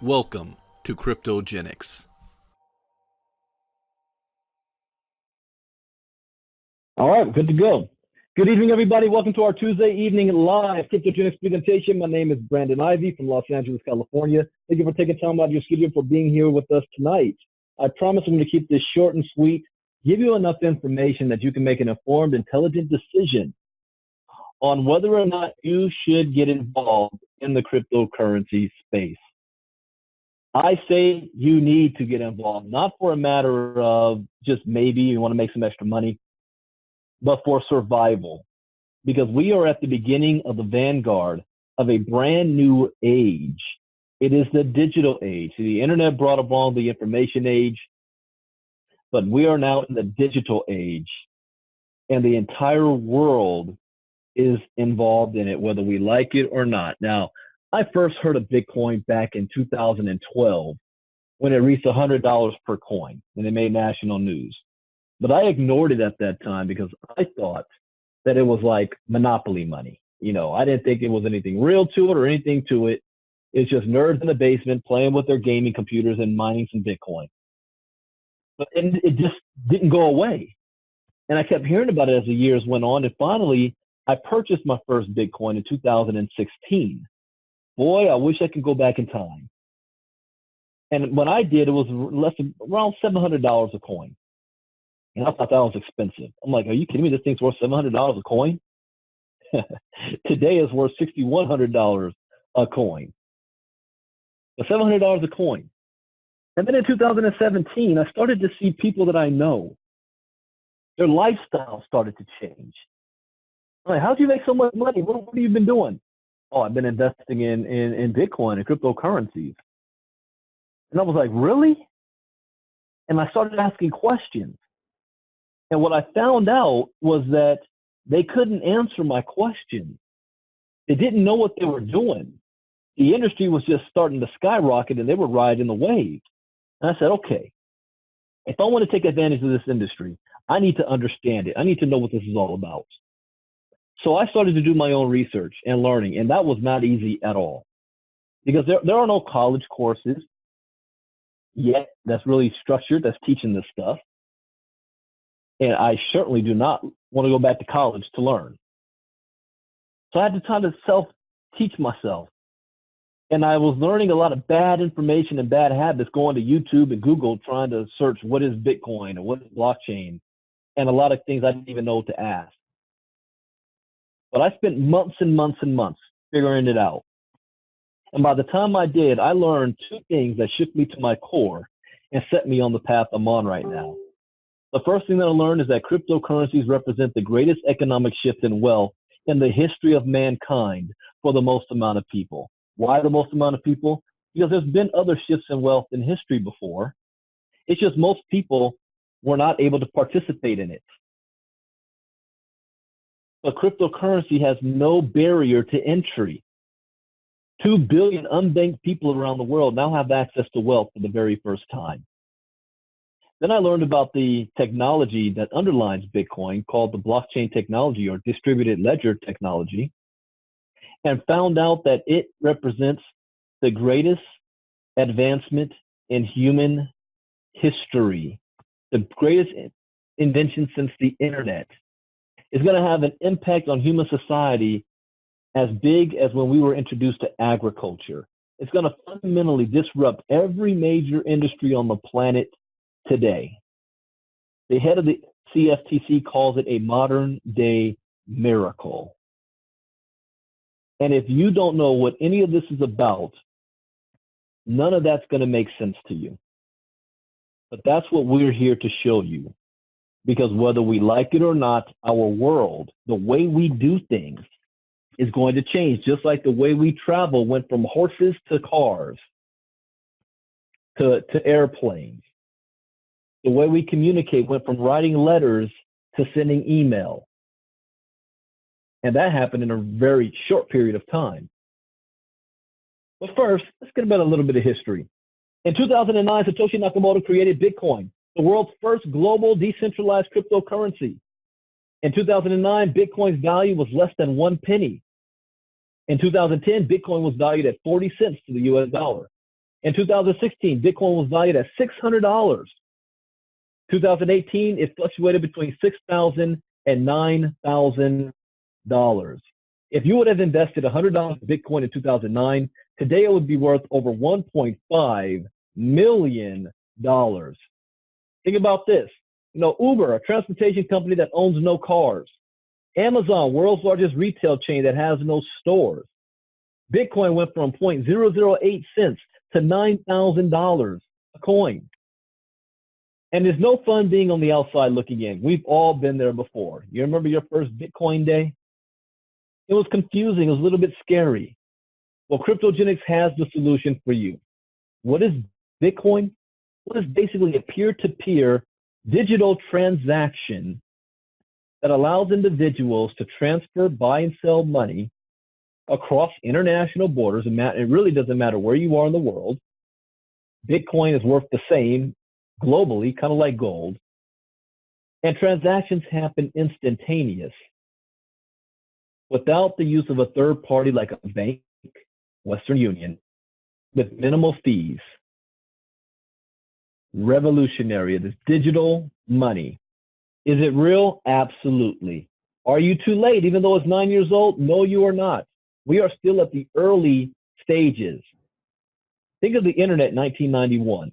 Welcome to Kryptogenex. All right, good to go. Good evening, everybody. Welcome to our Tuesday evening live Kryptogenex Presentation. My name is Brandon Ivey from Los Angeles, California. Thank you for taking time out of your schedule for being here with us tonight. I promise I'm going to keep this short and sweet, give you enough information that you can make an informed, intelligent decision on whether or not you should get involved in the cryptocurrency space. I say you need to get involved, not for a matter of just maybe you want to make some extra money, but for survival, because we are at the beginning of the vanguard of a brand new age. It is the digital age. The internet brought along the information age, but we are now in the digital age, and the entire world is involved in it, whether we like it or not. Now, I first heard of Bitcoin back in 2012 when it reached $100 per coin, and it made national news. But I ignored it at that time because I thought that it was like monopoly money. You know, I didn't think it was anything real to it or anything to it. It's just nerds in the basement playing with their gaming computers and mining some Bitcoin. But it just didn't go away. And I kept hearing about it as the years went on. And finally, I purchased my first Bitcoin in 2016. Boy, I wish I could go back in time. And when I did, it was around $700 a coin. And I thought that was expensive. I'm like, are you kidding me? This thing's worth $700 a coin? Today it's worth $6,100 a coin. But $700 a coin. And then in 2017, I started to see people that I know, their lifestyle started to change. I'm like, how'd you make so much money? What have you been doing? Oh, I've been investing in Bitcoin and cryptocurrencies. And I was like, really? And I started asking questions. And what I found out was that they couldn't answer my question. They didn't know what they were doing. The industry was just starting to skyrocket and they were riding the wave. And I said, okay, if I want to take advantage of this industry, I need to understand it. I need to know what this is all about. So I started to do my own research and learning, and that was not easy at all because there are no college courses yet that's really structured, that's teaching this stuff. And I certainly do not want to go back to college to learn. So I had to try to self-teach myself. And I was learning a lot of bad information and bad habits going to YouTube and Google trying to search what is Bitcoin or what is blockchain, and a lot of things I didn't even know what to ask. But I spent months and months and months figuring it out. And by the time I did, I learned two things that shook me to my core and set me on the path I'm on right now. The first thing that I learned is that cryptocurrencies represent the greatest economic shift in wealth in the history of mankind for the most amount of people. Why the most amount of people? Because there's been other shifts in wealth in history before. It's just most people were not able to participate in it. But cryptocurrency has no barrier to entry. 2 billion unbanked people around the world now have access to wealth for the very first time. Then I learned about the technology that underlies Bitcoin called the blockchain technology or distributed ledger technology, and found out that it represents the greatest advancement in human history, the greatest invention since the internet. It's going to have an impact on human society as big as when we were introduced to agriculture. It's going to fundamentally disrupt every major industry on the planet today. The head of the CFTC calls it a modern day miracle. And if you don't know what any of this is about, none of that's going to make sense to you. But that's what we're here to show you. Because whether we like it or not, our world, the way we do things, is going to change. Just like the way we travel went from horses to cars, to airplanes. The way we communicate went from writing letters to sending email. And that happened in a very short period of time. But first, let's get about a little bit of history. In 2009, Satoshi Nakamoto created Bitcoin, the world's first global decentralized cryptocurrency. In 2009, Bitcoin's value was less than 1 penny. In 2010, Bitcoin was valued at 40 cents to the US dollar. In 2016, Bitcoin was valued at $600. 2018, it fluctuated between $6,000 and $9,000. If you would have invested $100 in Bitcoin in 2009, today it would be worth over $1.5 million. Think about this. Uber, a transportation company that owns no cars. Amazon, world's largest retail chain that has no stores. Bitcoin went from 0.008 cents to $9,000 a coin. And there's no fun being on the outside looking in. We've all been there before. You remember your first Bitcoin day? It was confusing. It was a little bit scary. Well, Kryptogenex has the solution for you. What is Bitcoin? Well, it's basically a peer-to-peer digital transaction that allows individuals to transfer, buy, and sell money across international borders. And it really doesn't matter where you are in the world. Bitcoin is worth the same globally, kind of like gold. And transactions happen instantaneous without the use of a third party like a bank, Western Union, with minimal fees. Revolutionary. This digital money. Is it real? Absolutely. Are you too late? Even though it's 9 years old? No, you are not. We are still at the early stages. Think of the internet in 1991.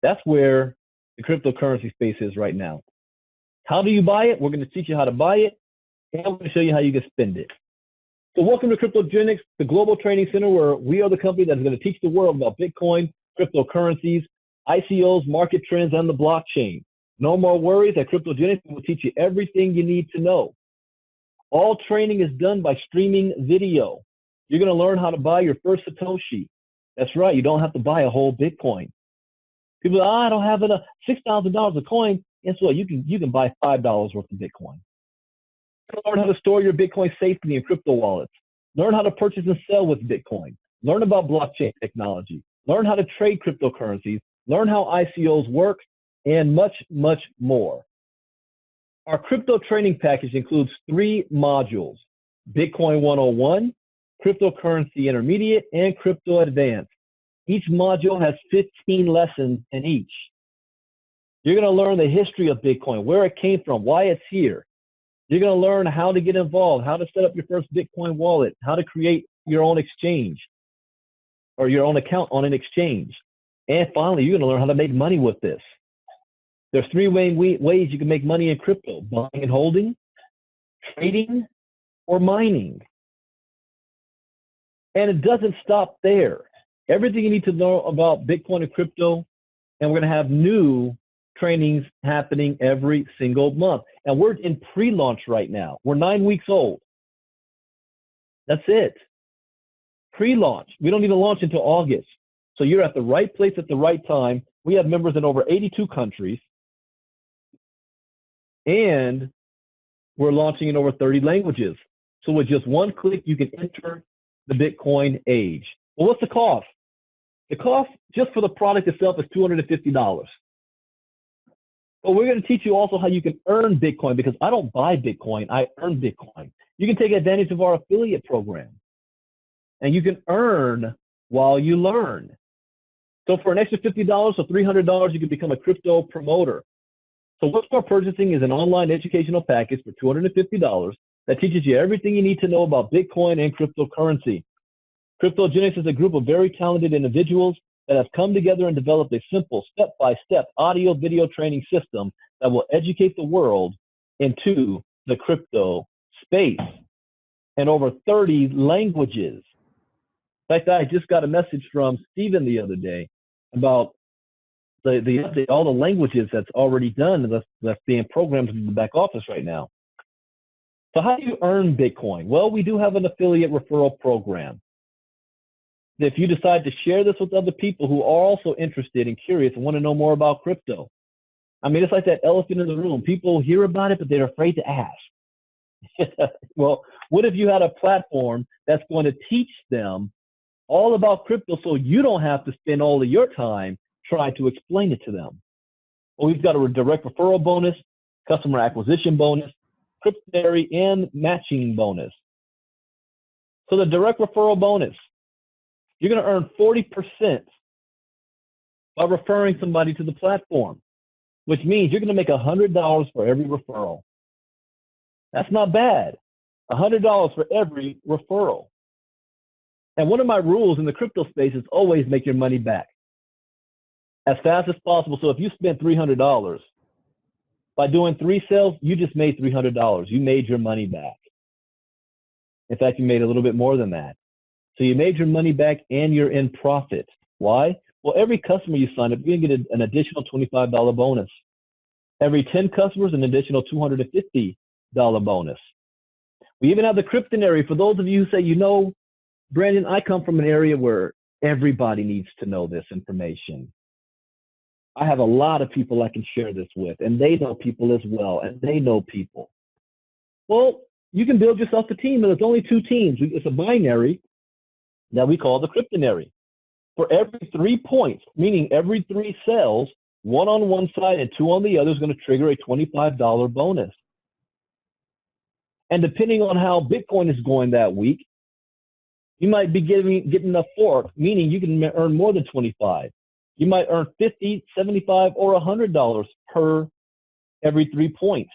That's where the cryptocurrency space is right now. How do you buy it? We're going to teach you how to buy it, and we're going to show you how you can spend it. So welcome to Kryptogenex, the global training center where we are the company that is going to teach the world about Bitcoin, cryptocurrencies, ICOs, market trends, and the blockchain. No more worries. At Kryptogenex, we'll teach you everything you need to know. All training is done by streaming video. You're going to learn how to buy your first Satoshi. That's right. You don't have to buy a whole Bitcoin. People say, I don't have enough, $6,000 a coin. Guess what? You can buy $5 worth of Bitcoin. Learn how to store your Bitcoin safely in crypto wallets. Learn how to purchase and sell with Bitcoin. Learn about blockchain technology. Learn how to trade cryptocurrencies. Learn how ICOs work, and much, much more. Our crypto training package includes 3 modules: Bitcoin 101, Cryptocurrency Intermediate, and Crypto Advanced. Each module has 15 lessons in each. You're going to learn the history of Bitcoin, where it came from, why it's here. You're going to learn how to get involved, how to set up your first Bitcoin wallet, how to create your own exchange or your own account on an exchange. And finally, you're going to learn how to make money with this. There's 3 ways you can make money in crypto: buying and holding, trading, or mining. And it doesn't stop there. Everything you need to know about Bitcoin and crypto, and we're going to have new trainings happening every single month. And we're in pre-launch right now. We're 9 weeks old. That's it. Pre-launch. We don't even launch until August. So you're at the right place at the right time. We have members in over 82 countries. And we're launching in over 30 languages. So with just one click, you can enter the Bitcoin age. Well, what's the cost? The cost just for the product itself is $250. But we're going to teach you also how you can earn Bitcoin, because I don't buy Bitcoin, I earn Bitcoin. You can take advantage of our affiliate program, and you can earn while you learn. So for an extra $50 or $300, you can become a crypto promoter. So what you're purchasing is an online educational package for $250 that teaches you everything you need to know about Bitcoin and cryptocurrency. Kryptogenex is a group of very talented individuals that have come together and developed a simple step-by-step audio-video training system that will educate the world into the crypto space in over 30 languages. In fact, I just got a message from Steven the other day about all the languages that's already done and that's being programmed in the back office right now. So how do you earn Bitcoin? Well, we do have an affiliate referral program. If you decide to share this with other people who are also interested and curious and want to know more about crypto. I mean, it's like that elephant in the room. People hear about it, but they're afraid to ask. Well, what if you had a platform that's going to teach them all about crypto so you don't have to spend all of your time trying to explain it to them? Well, we've got a direct referral bonus, customer acquisition bonus, cryptary, and matching bonus. So the direct referral bonus, you're going to earn 40% by referring somebody to the platform, which means you're going to make $100 for every referral. That's not bad. $100 for every referral. And one of my rules in the crypto space is always make your money back as fast as possible. So if you spend $300, by doing 3 sales, you just made $300. You made your money back. In fact, you made a little bit more than that. So you made your money back and you're in profit. Why? Well, every customer you sign up, you're going to get an additional $25 bonus. Every 10 customers, an additional $250 bonus. We even have the Kryptonary. For those of you who say, you know, Brandon, I come from an area where everybody needs to know this information. I have a lot of people I can share this with, and they know people as well, and they know people. Well, you can build yourself a team, and there's only 2 teams. It's a binary that we call the Kryptonary. For every 3 points, meaning every 3 sales, 1 on one side and 2 on the other is going to trigger a $25 bonus. And depending on how Bitcoin is going that week, you might be getting a fork, meaning you can earn more than 25. You might earn $50, $75, or $100 per every 3 points.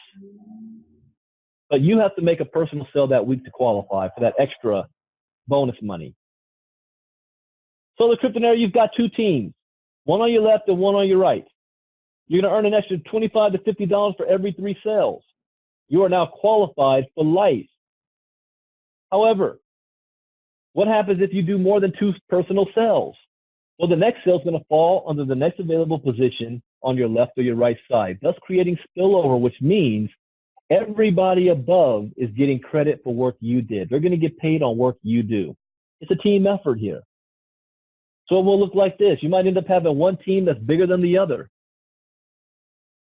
But you have to make a personal sale that week to qualify for that extra bonus money. So the Kryptonary, you've got 2 teams, 1 on your left and 1 on your right. You're going to earn an extra $25 to $50 for every 3 sales. You are now qualified for life. However, what happens if you do more than 2 personal sales? Well, the next sale is going to fall under the next available position on your left or your right side, thus creating spillover, which means everybody above is getting credit for work you did. They're going to get paid on work you do. It's a team effort here. So it will look like this. You might end up having one team that's bigger than the other.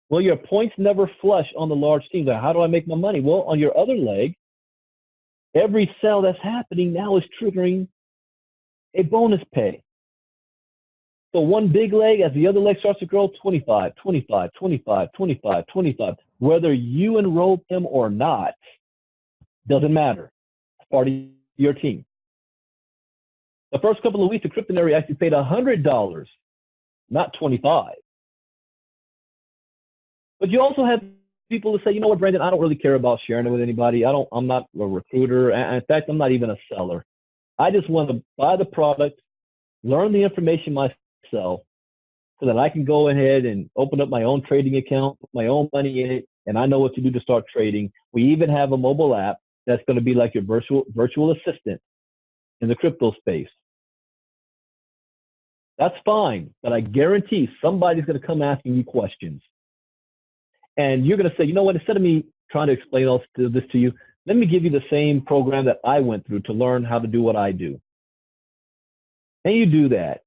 Well, your points never flush on the large teams. Like, how do I make my money? Well, on your other leg, every sale that's happening now is triggering a bonus pay. So one big leg, as the other leg starts to grow, 25, 25, 25, 25, 25. Whether you enroll them or not, doesn't matter. It's part of your team. The first couple of weeks, the Kryptonary actually paid $100, not 25. But you also have people who say, you know what, Brandon, I don't really care about sharing it with anybody. I'm not a recruiter. In fact, I'm not even a seller. I just want to buy the product, learn the information myself, so that I can go ahead and open up my own trading account, put my own money in it, and I know what to do to start trading. We even have a mobile app that's going to be like your virtual assistant in the crypto space. That's fine, but I guarantee somebody's going to come asking you questions. And you're going to say, you know what, instead of me trying to explain all this to you, let me give you the same program that I went through to learn how to do what I do. And you do that.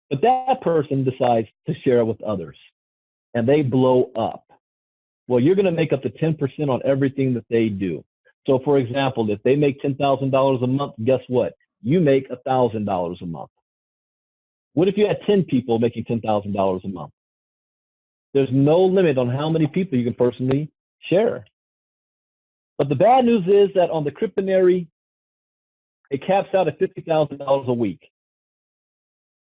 But that person decides to share it with others, and they blow up. Well, you're going to make up to 10% on everything that they do. So, for example, if they make $10,000 a month, guess what? You make $1,000 a month. What if you had 10 people making $10,000 a month? There's no limit on how many people you can personally share. But the bad news is that on the Kryptonary, it caps out at $50,000 a week.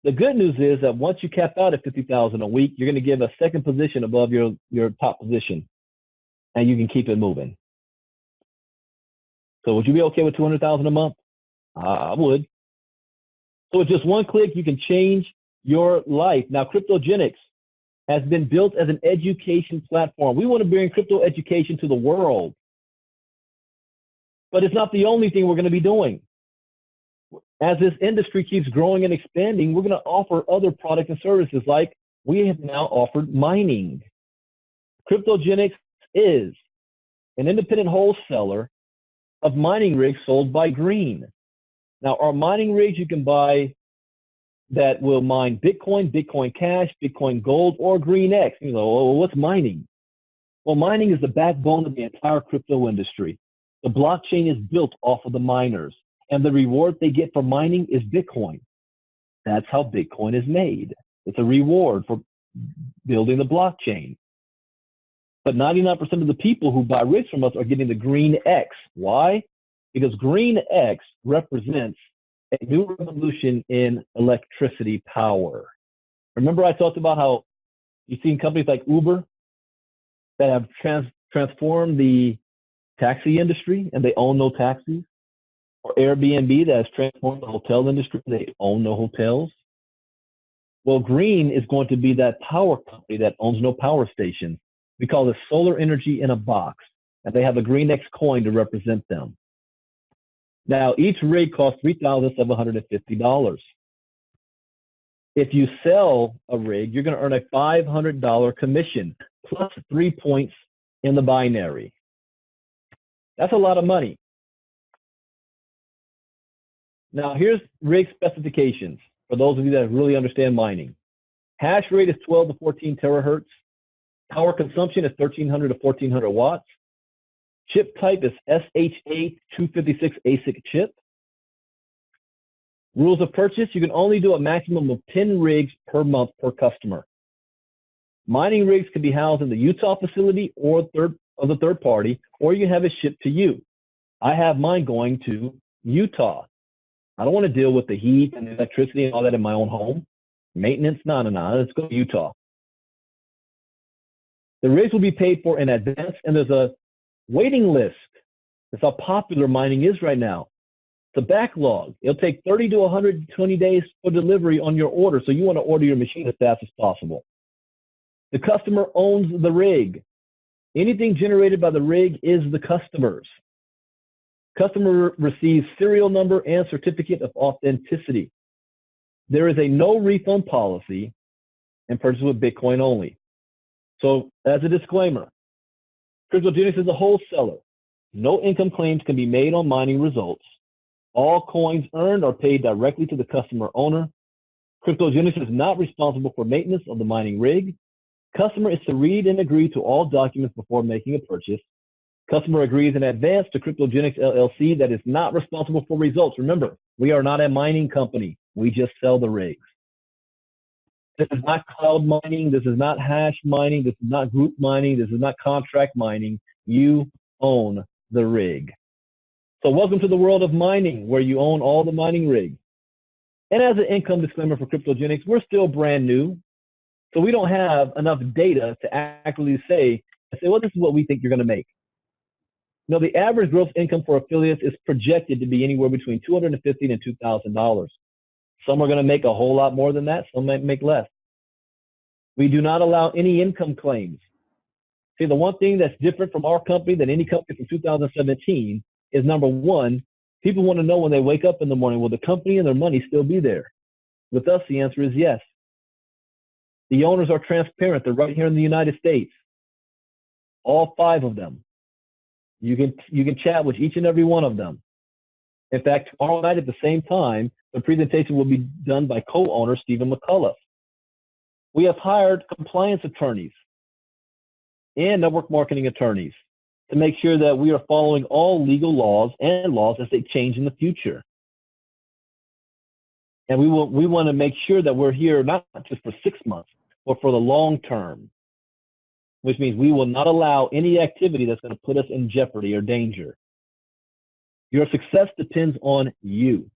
The good news is that once you cap out at $50,000 a week, you're going to give a second position above your top position, and you can keep it moving. So would you be okay with $200,000 a month? I would. So with just one click, you can change your life. Now, Kryptogenex has been built as an education platform. We want to bring crypto education to the world. But it's not the only thing we're going to be doing. As this industry keeps growing and expanding, we're going to offer other products and services, like we have now offered mining. Kryptogenex is an independent wholesaler of mining rigs sold by Green. Now, our mining rigs you can buy that will mine Bitcoin, Bitcoin Cash, Bitcoin Gold, or Green X. You know, well, what's mining? Well, mining is the backbone of the entire crypto industry. The blockchain is built off of the miners, and the reward they get for mining is Bitcoin. That's how Bitcoin is made. It's a reward for building the blockchain. But 99% of the people who buy rigs from us are getting the Green X. Why? Because Green X represents a new revolution in electricity power. Remember I talked about how you've seen companies like Uber that have transformed the taxi industry and they own no taxis, or Airbnb that has transformed the hotel industry, they own no hotels. Well, green is going to be that power company that owns no power stations. We call this solar energy in a box, and they have a green X coin to represent them. Now, each rig costs $3,750. If you sell a rig, you're going to earn a $500 commission plus 3 points in the binary. That's a lot of money. Now, here's rig specifications for those of you that really understand mining. Hash rate is 12 to 14 terahertz. Power consumption is 1,300 to 1,400 watts. Chip type is SHA 256 ASIC chip. Rules of purchase, you can only do a maximum of 10 rigs per month per customer. Mining rigs can be housed in the Utah facility or the third party, or you can have it shipped to you. I have mine going to Utah. I don't want to deal with the heat and the electricity and all that in my own home. Maintenance, no. Let's go to Utah. The rigs will be paid for in advance, and there's a waiting list. That's how popular mining is right now. It's a backlog. It'll take 30 to 120 days for delivery on your order, so you want to order your machine as fast as possible. The customer owns the rig. Anything generated by the rig is the customer's. Customer receives serial number and certificate of authenticity. There is a no refund policy and purchase with Bitcoin only. So as a disclaimer, Kryptogenex is a wholesaler. No income claims can be made on mining results. All coins earned are paid directly to the customer owner. Kryptogenex is not responsible for maintenance of the mining rig. Customer is to read and agree to all documents before making a purchase. Customer agrees in advance to Kryptogenex LLC that is not responsible for results. Remember, we are not a mining company. We just sell the rigs. This is not cloud mining. This is not hash mining. This is not group mining. This is not contract mining. You own the rig. So welcome to the world of mining, where you own all the mining rigs. And as an income disclaimer for Kryptogenex, we're still brand new. So we don't have enough data to accurately say, well, this is what we think you're going to make. No, the average gross income for affiliates is projected to be anywhere between $250 and $2,000. Some are going to make a whole lot more than that. Some might make less. We do not allow any income claims. See, the one thing that's different from our company than any company from 2017 is, number one, people want to know when they wake up in the morning, will the company and their money still be there? With us, the answer is yes. The owners are transparent. They're right here in the United States. All 5 of them. You can chat with each and every one of them. In fact, tomorrow night at the same time, the presentation will be done by co-owner Stephen McCullough. We have hired compliance attorneys and network marketing attorneys to make sure that we are following all legal laws and laws as they change in the future. And we want to make sure that we're here not just for 6 months, but for the long term, which means we will not allow any activity that's going to put us in jeopardy or danger. Your success depends on you.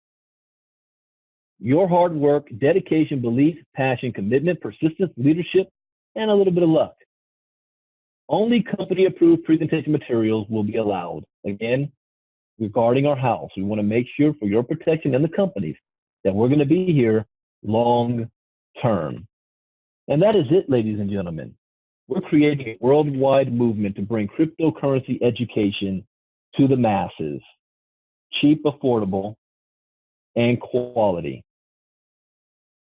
Your hard work, dedication, belief, passion, commitment, persistence, leadership, and a little bit of luck. Only company-approved presentation materials will be allowed. Again, regarding our house, we want to make sure for your protection and the company's that we're going to be here long term. And that is it, ladies and gentlemen. We're creating a worldwide movement to bring cryptocurrency education to the masses. Cheap, affordable, and quality.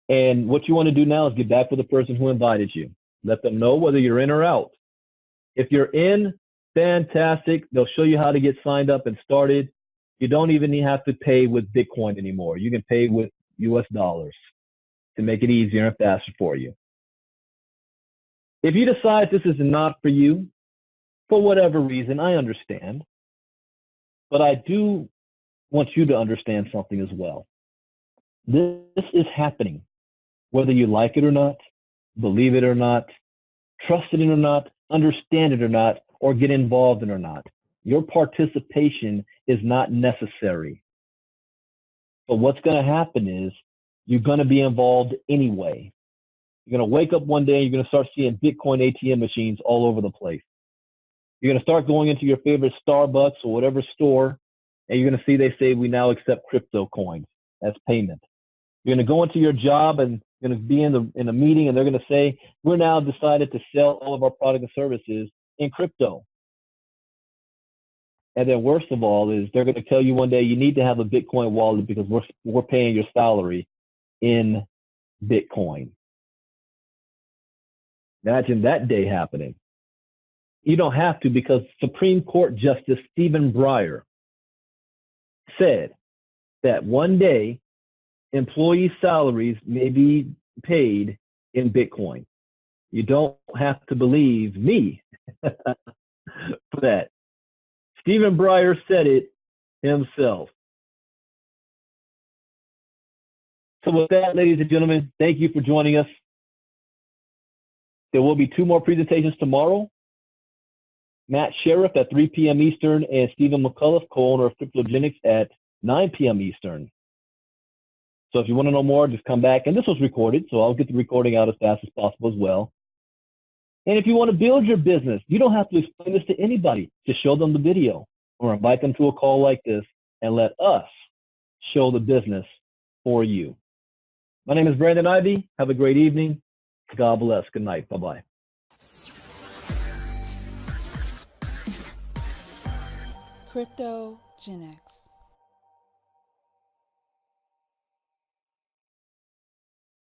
And what you want to do now is get back with the person who invited you. Let them know whether you're in or out. If you're in, fantastic. They'll show you how to get signed up and started. You don't even have to pay with Bitcoin anymore. You can pay with US dollars to make it easier and faster for you. If you decide this is not for you, for whatever reason, I understand. But I do want you to understand something as well. This is happening, whether you like it or not, believe it or not, trust it or not, understand it or not, or get involved in or not. Your participation is not necessary. But what's going to happen is you're going to be involved anyway. You're going to wake up one day and you're going to start seeing Bitcoin ATM machines all over the place. You're going to start going into your favorite Starbucks or whatever store, and you're going to see they say we now accept crypto coins as payment. You're going to go into your job and you're going to be in a meeting, and they're going to say, we're now decided to sell all of our products and services in crypto. And then worst of all is they're going to tell you one day you need to have a Bitcoin wallet because we're paying your salary in Bitcoin. Imagine that day happening. You don't have to, because Supreme Court Justice Stephen Breyer said that one day employee salaries may be paid in Bitcoin. You don't have to believe me for that. Stephen Breyer said it himself. So with that, ladies and gentlemen, thank you for joining us. There will be 2 more presentations tomorrow. Matt Sheriff at 3 p.m. Eastern and Stephen McCullough, co-owner of Kryptogenex, at 9 p.m. Eastern. So if you want to know more, just come back. And this was recorded, so I'll get the recording out as fast as possible as well. And if you want to build your business, you don't have to explain this to anybody. Just show them the video or invite them to a call like this and let us show the business for you. My name is Brandon Ivey. Have a great evening. God bless. Good night. Bye-bye. Kryptogenex.